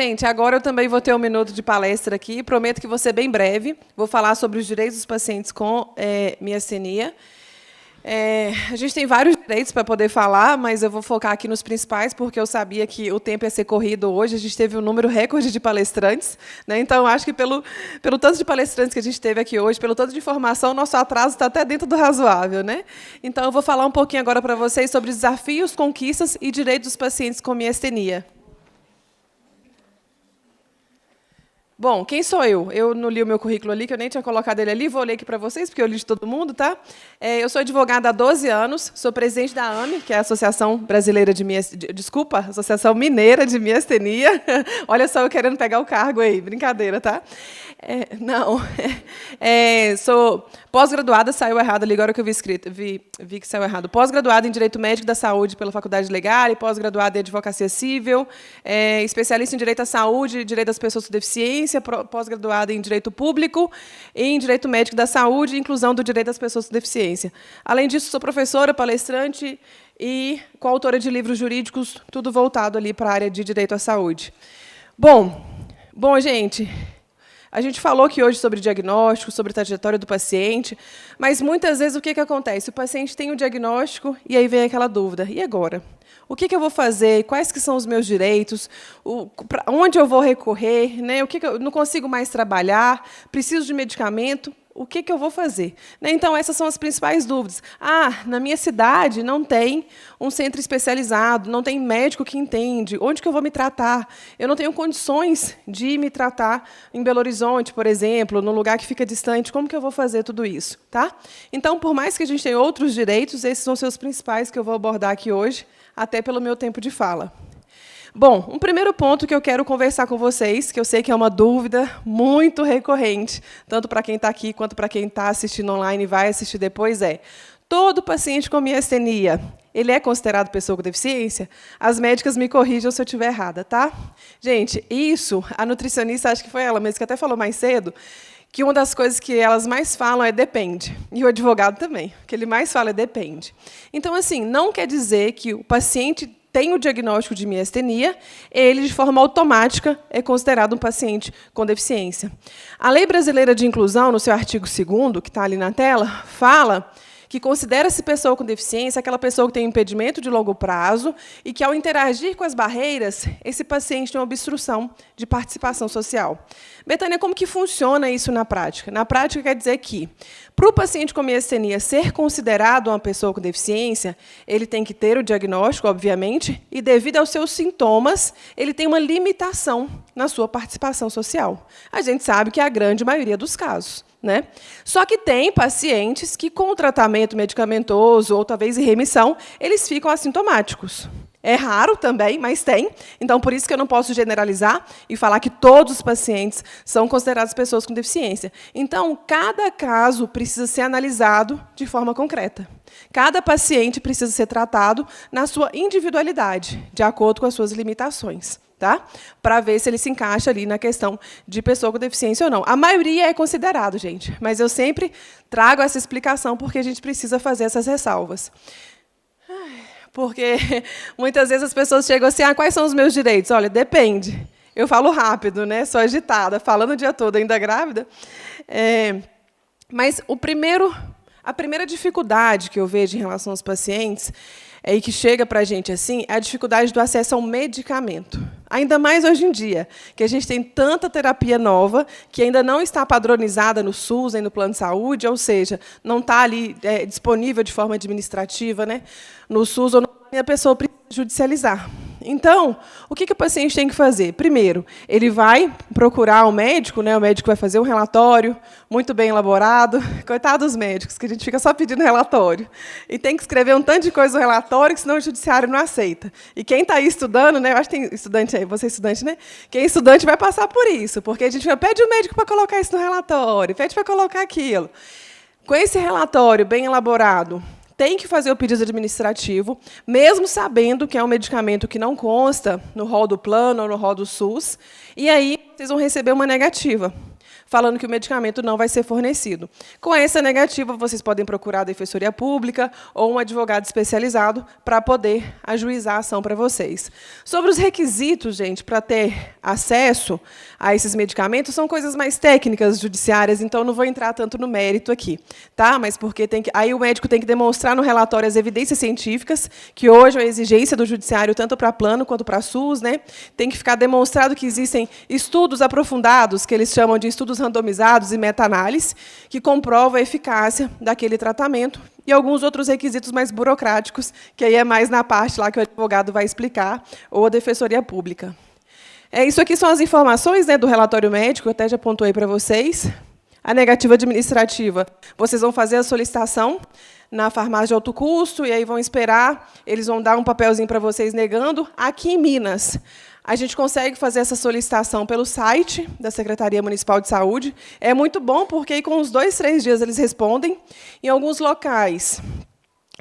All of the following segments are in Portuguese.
gente, agora eu também vou ter 1 minuto de palestra aqui. Prometo que vou ser bem breve. Vou falar sobre os direitos dos pacientes com miastenia. A gente tem vários direitos para poder falar, mas eu vou focar aqui nos principais, porque eu sabia que o tempo ia ser corrido hoje. A gente teve um número recorde de palestrantes, né? Então, acho que pelo tanto de palestrantes que a gente teve aqui hoje, pelo tanto de informação, nosso atraso está até dentro do razoável, né? Então, eu vou falar um pouquinho agora para vocês sobre desafios, conquistas e direitos dos pacientes com miastenia. Bom, quem sou eu? Eu não li o meu currículo ali, que eu nem tinha colocado ele ali, vou ler aqui para vocês, porque eu li de todo mundo, tá? Eu sou advogada há 12 anos, sou presidente da AME, que é a Associação Brasileira de Desculpa, Associação Mineira de Miastenia. Olha só, eu querendo pegar o cargo aí, brincadeira, tá? Não. Sou pós-graduada, saiu errado ali, agora que eu vi escrito, vi que saiu errado. Pós-graduada em Direito Médico da Saúde pela Faculdade Legal, e pós-graduada em Advocacia Civil, especialista em Direito à Saúde e Direito das Pessoas com Deficiência, pós-graduada em Direito Público e em Direito Médico da Saúde e Inclusão do Direito das Pessoas com Deficiência. Além disso, sou professora, palestrante e coautora de livros jurídicos, tudo voltado ali para a área de Direito à Saúde. Bom, gente, a gente falou aqui hoje sobre diagnóstico, sobre trajetória do paciente, mas muitas vezes o que acontece? O paciente tem o diagnóstico e aí vem aquela dúvida, e agora? O que eu vou fazer? Quais que são os meus direitos? Onde eu vou recorrer? Né? Eu não consigo mais trabalhar? Preciso de medicamento? O que eu vou fazer? Então, essas são as principais dúvidas. Na minha cidade não tem um centro especializado, não tem médico que entende. Onde que eu vou me tratar? Eu não tenho condições de me tratar em Belo Horizonte, por exemplo, num lugar que fica distante. Como que eu vou fazer tudo isso? Tá? Então, por mais que a gente tenha outros direitos, esses são os seus principais que eu vou abordar aqui hoje, até pelo meu tempo de fala. Bom, um primeiro ponto que eu quero conversar com vocês, que eu sei que é uma dúvida muito recorrente, tanto para quem está aqui quanto para quem está assistindo online e vai assistir depois, todo paciente com miastenia, ele é considerado pessoa com deficiência? As médicas me corrijam se eu estiver errada, tá? Gente, isso, a nutricionista, acho que foi ela mesmo, que até falou mais cedo, que uma das coisas que elas mais falam é depende. E o advogado também. O que ele mais fala é depende. Então, assim, não quer dizer que o paciente tem o diagnóstico de miastenia, ele, de forma automática, é considerado um paciente com deficiência. A Lei Brasileira de Inclusão, no seu artigo 2º, que está ali na tela, fala que considera-se pessoa com deficiência aquela pessoa que tem impedimento de longo prazo e que, ao interagir com as barreiras, esse paciente tem uma obstrução de participação social. Betânia, como que funciona isso na prática? Na prática, quer dizer que, para o paciente com miastenia ser considerado uma pessoa com deficiência, ele tem que ter o diagnóstico, obviamente, e, devido aos seus sintomas, ele tem uma limitação na sua participação social. A gente sabe que é a grande maioria dos casos. Né? Só que tem pacientes que, com o tratamento medicamentoso ou talvez em remissão, eles ficam assintomáticos. É raro também, mas tem. Então, por isso que eu não posso generalizar e falar que todos os pacientes são considerados pessoas com deficiência. Então, cada caso precisa ser analisado de forma concreta. Cada paciente precisa ser tratado na sua individualidade, de acordo com as suas limitações. Tá? Para ver se ele se encaixa ali na questão de pessoa com deficiência ou não. A maioria é considerado, gente, mas eu sempre trago essa explicação porque a gente precisa fazer essas ressalvas. Porque muitas vezes as pessoas chegam assim, quais são os meus direitos? Olha, depende. Eu falo rápido, né? Sou agitada, falando o dia todo, ainda grávida. Mas a primeira dificuldade que eu vejo em relação aos pacientes e que chega para a gente assim, é a dificuldade do acesso ao medicamento. Ainda mais hoje em dia, que a gente tem tanta terapia nova que ainda não está padronizada no SUS, nem no plano de saúde, ou seja, não está ali disponível de forma administrativa, né, no SUS, ou a pessoa precisa judicializar. Então, o que o paciente tem que fazer? Primeiro, ele vai procurar o médico, né? O médico vai fazer um relatório muito bem elaborado. Coitado dos médicos, que a gente fica só pedindo relatório. E tem que escrever um tanto de coisa no relatório, que senão o judiciário não aceita. E quem está aí estudando, né? Eu acho que tem estudante aí, você é estudante, né? Quem é estudante vai passar por isso, porque a gente pede o médico para colocar isso no relatório, pede para colocar aquilo. Com esse relatório bem elaborado, tem que fazer o pedido administrativo, mesmo sabendo que é um medicamento que não consta no rol do plano ou no rol do SUS, e aí vocês vão receber uma negativa. falando que o medicamento não vai ser fornecido. Com essa negativa, vocês podem procurar a Defensoria Pública ou um advogado especializado para poder ajuizar a ação para vocês. Sobre os requisitos, gente, para ter acesso a esses medicamentos, são coisas mais técnicas, judiciárias, então não vou entrar tanto no mérito aqui, tá? Mas porque aí o médico tem que demonstrar no relatório as evidências científicas, que hoje é uma exigência do judiciário, tanto para plano quanto para SUS, né? Tem que ficar demonstrado que existem estudos aprofundados, que eles chamam de estudos randomizados e meta-análise, que comprovam a eficácia daquele tratamento, e alguns outros requisitos mais burocráticos, que aí é mais na parte lá que o advogado vai explicar, ou a Defensoria Pública. Isso aqui são as informações, né, do relatório médico, eu até já pontuei para vocês. A negativa administrativa, vocês vão fazer a solicitação na farmácia de alto custo, e aí vão esperar, eles vão dar um papelzinho para vocês negando. Aqui em Minas, a gente consegue fazer essa solicitação pelo site da Secretaria Municipal de Saúde. É muito bom, porque aí, com uns 2, 3 dias eles respondem. Em alguns locais,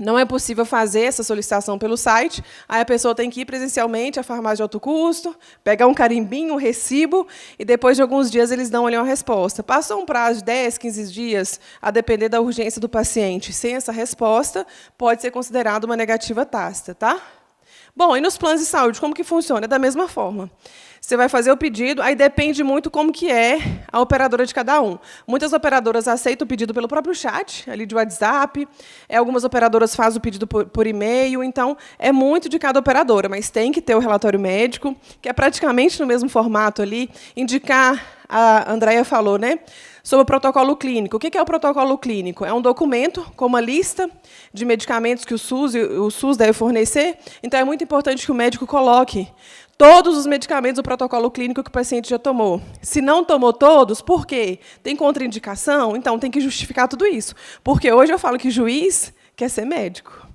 não é possível fazer essa solicitação pelo site, aí a pessoa tem que ir presencialmente à farmácia de alto custo, pegar um carimbinho, um recibo, e depois de alguns dias eles dão ali uma resposta. Passou um prazo de 10, 15 dias, a depender da urgência do paciente, sem essa resposta, pode ser considerado uma negativa tácita, tá? Bom, e nos planos de saúde, como que funciona? É da mesma forma. Você vai fazer o pedido, aí depende muito como que é a operadora de cada um. Muitas operadoras aceitam o pedido pelo próprio chat, ali de WhatsApp, algumas operadoras fazem o pedido por e-mail, então é muito de cada operadora, mas tem que ter o relatório médico, que é praticamente no mesmo formato ali, indicar, a Andréia falou, né, sobre o protocolo clínico. O que é o protocolo clínico? É um documento com uma lista de medicamentos que o SUS deve fornecer, então é muito importante que o médico coloque todos os medicamentos do protocolo clínico que o paciente já tomou. Se não tomou todos, por quê? Tem contraindicação? Então, tem que justificar tudo isso. Porque hoje eu falo que juiz quer ser médico.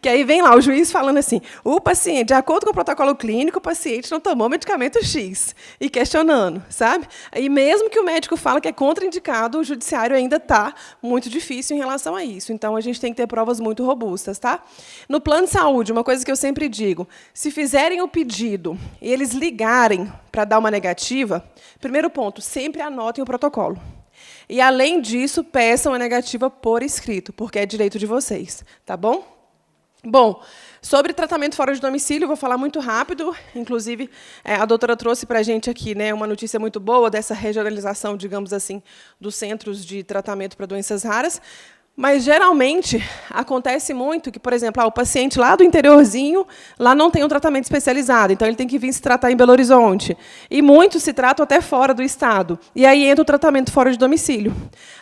Que aí vem lá o juiz falando assim, o paciente, de acordo com o protocolo clínico, o paciente não tomou medicamento X, e questionando, sabe? E mesmo que o médico fala que é contraindicado, o judiciário ainda está muito difícil em relação a isso. Então, a gente tem que ter provas muito robustas, tá? No plano de saúde, uma coisa que eu sempre digo, se fizerem o pedido e eles ligarem para dar uma negativa, primeiro ponto, sempre anotem o protocolo. E, além disso, peçam a negativa por escrito, porque é direito de vocês, tá bom? Bom, sobre tratamento fora de domicílio, vou falar muito rápido. Inclusive, a doutora trouxe para a gente aqui, né, uma notícia muito boa dessa regionalização, digamos assim, dos centros de tratamento para doenças raras. Mas, geralmente, acontece muito que, por exemplo, o paciente lá do interiorzinho, lá não tem um tratamento especializado, então ele tem que vir se tratar em Belo Horizonte. E muitos se tratam até fora do estado. E aí entra o tratamento fora de domicílio.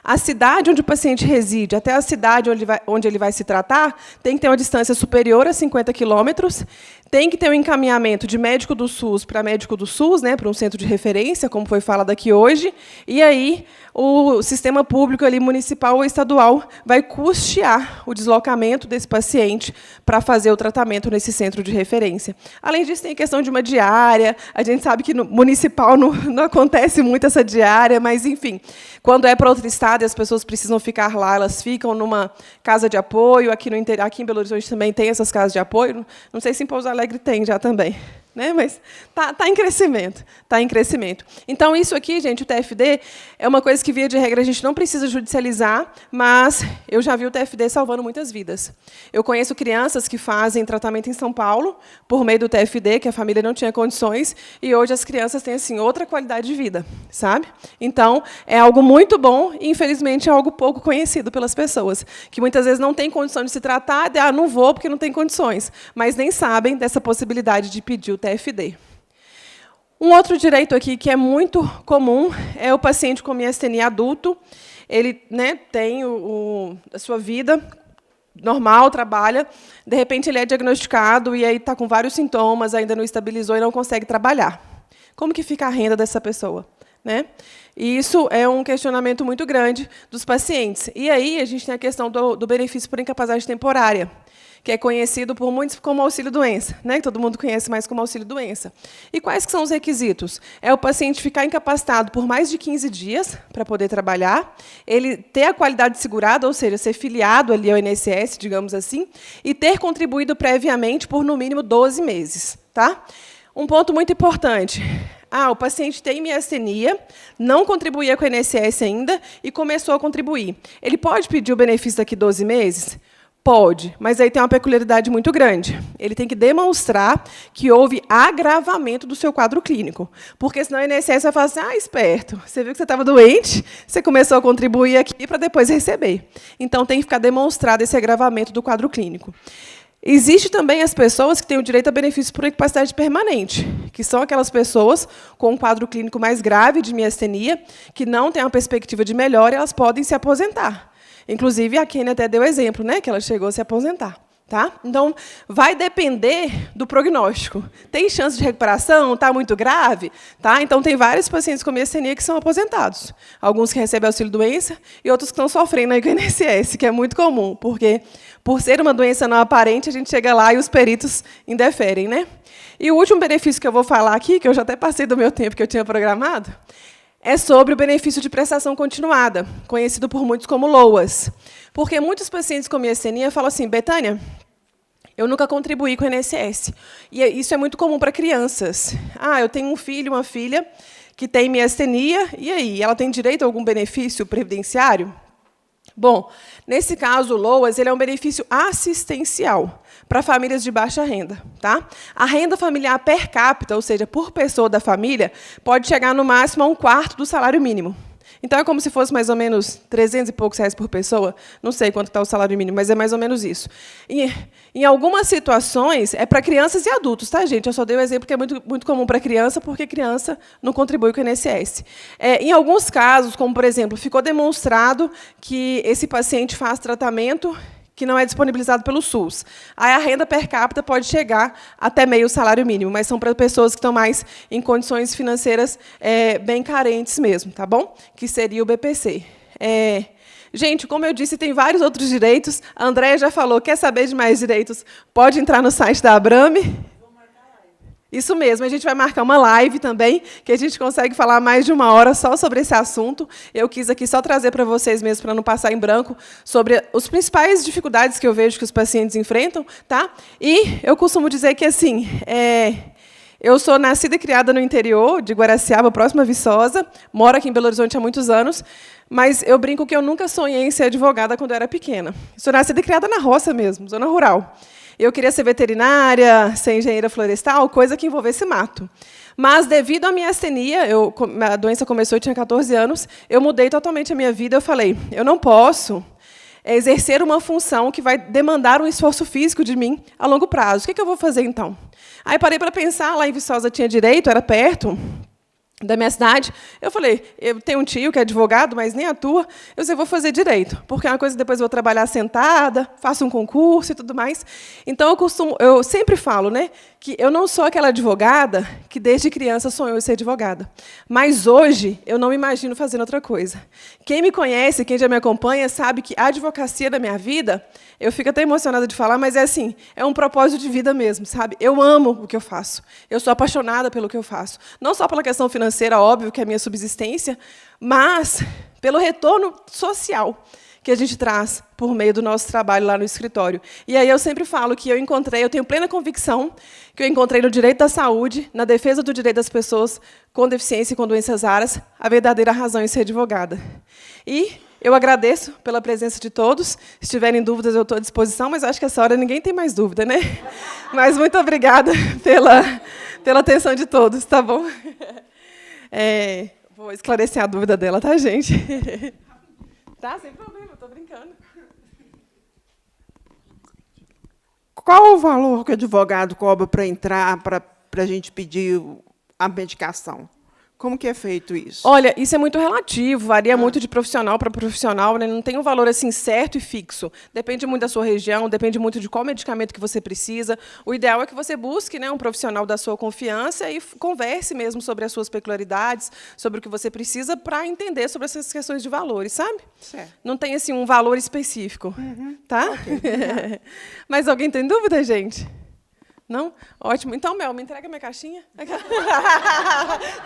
A cidade onde o paciente reside até a cidade onde ele vai se tratar tem que ter uma distância superior a 50 quilômetros, tem que ter um encaminhamento de médico do SUS para médico do SUS, né, para um centro de referência, como foi falado aqui hoje, e aí o sistema público ali, municipal ou estadual vai custear o deslocamento desse paciente para fazer o tratamento nesse centro de referência. Além disso, tem a questão de uma diária. A gente sabe que no municipal não acontece muito essa diária, mas, enfim, quando é para outro estado e as pessoas precisam ficar lá, elas ficam numa casa de apoio. Aqui em Belo Horizonte também tem essas casas de apoio. Não sei se em Pouso Alegre tem já também, né? Mas está em crescimento, está em crescimento. Então, isso aqui, gente, o TFD, é uma coisa que, via de regra, a gente não precisa judicializar, mas eu já vi o TFD salvando muitas vidas. Eu conheço crianças que fazem tratamento em São Paulo, por meio do TFD, que a família não tinha condições, e hoje as crianças têm assim, outra qualidade de vida, sabe? Então, é algo muito bom e, infelizmente, é algo pouco conhecido pelas pessoas, que muitas vezes não têm condição de se tratar, não vou porque não tem condições, mas nem sabem dessa possibilidade de pedir o TFD. Um outro direito aqui que é muito comum é o paciente com miastenia adulto. Ele, né, tem a sua vida normal, trabalha, de repente ele é diagnosticado e aí está com vários sintomas, ainda não estabilizou e não consegue trabalhar. Como que fica a renda dessa pessoa? Né? E isso é um questionamento muito grande dos pacientes. E aí a gente tem a questão do benefício por incapacidade temporária, que é conhecido por muitos como auxílio-doença, né? Que todo mundo conhece mais como auxílio-doença. E quais que são os requisitos? É o paciente ficar incapacitado por mais de 15 dias para poder trabalhar, ele ter a qualidade segurada, ou seja, ser filiado ali ao INSS, digamos assim, e ter contribuído previamente por, no mínimo, 12 meses. Tá? Um ponto muito importante. o paciente tem miastenia, não contribuía com o INSS ainda e começou a contribuir. Ele pode pedir o benefício daqui 12 meses? Pode, mas aí tem uma peculiaridade muito grande. Ele tem que demonstrar que houve agravamento do seu quadro clínico, porque senão o INSS vai falar assim, esperto, você viu que você estava doente, você começou a contribuir aqui para depois receber. Então, tem que ficar demonstrado esse agravamento do quadro clínico. Existe também as pessoas que têm o direito a benefício por incapacidade permanente, que são aquelas pessoas com um quadro clínico mais grave de miastenia, que não têm uma perspectiva de melhora, e elas podem se aposentar. Inclusive, a Kênia até deu exemplo, né, que ela chegou a se aposentar. Tá? Então, vai depender do prognóstico. Tem chance de recuperação? Está muito grave? Tá? Então, tem vários pacientes com miastenia que são aposentados. Alguns que recebem auxílio-doença e outros que estão sofrendo aí com o INSS, que é muito comum, porque, por ser uma doença não aparente, a gente chega lá e os peritos indeferem. Né? E o último benefício que eu vou falar aqui, que eu já até passei do meu tempo que eu tinha programado, é sobre o benefício de prestação continuada, conhecido por muitos como LOAS. Porque muitos pacientes com miastenia falam assim, Betânia, eu nunca contribuí com o INSS. E isso é muito comum para crianças. Eu tenho um filho, uma filha, que tem miastenia, e aí? Ela tem direito a algum benefício previdenciário? Bom, nesse caso, o LOAS ele é um benefício assistencial para famílias de baixa renda. Tá? A renda familiar per capita, ou seja, por pessoa da família, pode chegar no máximo a 1/4 do salário mínimo. Então, é como se fosse mais ou menos 300 e poucos reais por pessoa. Não sei quanto está o salário mínimo, mas é mais ou menos isso. E, em algumas situações, é para crianças e adultos, tá, gente? Eu só dei o exemplo que é muito comum para criança, porque criança não contribui com o INSS. Em alguns casos, como, por exemplo, ficou demonstrado que esse paciente faz tratamento que não é disponibilizado pelo SUS. Aí a renda per capita pode chegar até meio salário mínimo, mas são para pessoas que estão mais em condições financeiras bem carentes mesmo, tá bom? Que seria o BPC. Gente, como eu disse, tem vários outros direitos. A Andréia já falou, quer saber de mais direitos? Pode entrar no site da Abrame. Isso mesmo, a gente vai marcar uma live também, que a gente consegue falar mais de 1 hora só sobre esse assunto. Eu quis aqui só trazer para vocês mesmo, para não passar em branco, sobre as principais dificuldades que eu vejo que os pacientes enfrentam. Tá? E eu costumo dizer que, assim, eu sou nascida e criada no interior de Guaraciaba, próxima a Viçosa, moro aqui em Belo Horizonte há muitos anos, mas eu brinco que eu nunca sonhei em ser advogada quando eu era pequena. Sou nascida e criada na roça mesmo, zona rural. Eu queria ser veterinária, ser engenheira florestal, coisa que envolvesse mato. Mas, devido à miastenia, a doença começou, eu tinha 14 anos, eu mudei totalmente a minha vida. Eu falei, eu não posso exercer uma função que vai demandar um esforço físico de mim a longo prazo. O que eu vou fazer, então? Aí parei para pensar, lá em Viçosa tinha direito, era perto da minha cidade. Eu falei, eu tenho um tio que é advogado, mas nem atua, eu vou fazer direito, porque é uma coisa que depois eu vou trabalhar sentada, faço um concurso e tudo mais. Então, eu sempre falo, né, que eu não sou aquela advogada que, desde criança, sonhou em ser advogada. Mas, hoje, eu não me imagino fazendo outra coisa. Quem me conhece, quem já me acompanha, sabe que a advocacia da minha vida, eu fico até emocionada de falar, mas assim, é um propósito de vida mesmo, sabe? Eu amo o que eu faço. Eu sou apaixonada pelo que eu faço. Não só pela questão financeira, óbvio, que é a minha subsistência, mas pelo retorno social que a gente traz por meio do nosso trabalho lá no escritório. E aí eu sempre falo que eu tenho plena convicção que eu encontrei no direito da saúde, na defesa do direito das pessoas com deficiência e com doenças raras, a verdadeira razão em ser advogada. E eu agradeço pela presença de todos. Se tiverem dúvidas, eu estou à disposição, mas acho que essa hora ninguém tem mais dúvida, né? Mas muito obrigada pela atenção de todos, tá bom? Vou esclarecer a dúvida dela, tá, gente? Tá, sem problema, eu estou brincando. Qual o valor que o advogado cobra para entrar, para a gente pedir a medicação? Como que é feito isso? Olha, isso é muito relativo, varia muito de profissional para profissional, né? Não tem um valor assim certo e fixo. Depende muito da sua região, depende muito de qual medicamento que você precisa. O ideal é que você busque, né, um profissional da sua confiança e converse mesmo sobre as suas peculiaridades, sobre o que você precisa, para entender sobre essas questões de valores, sabe? Certo. Não tem assim um valor específico, tá? Okay. Mas alguém tem dúvida, gente? Não? Ótimo. Então, Mel, me entrega minha caixinha.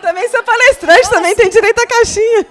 Também sou palestrante, também tem direito à caixinha.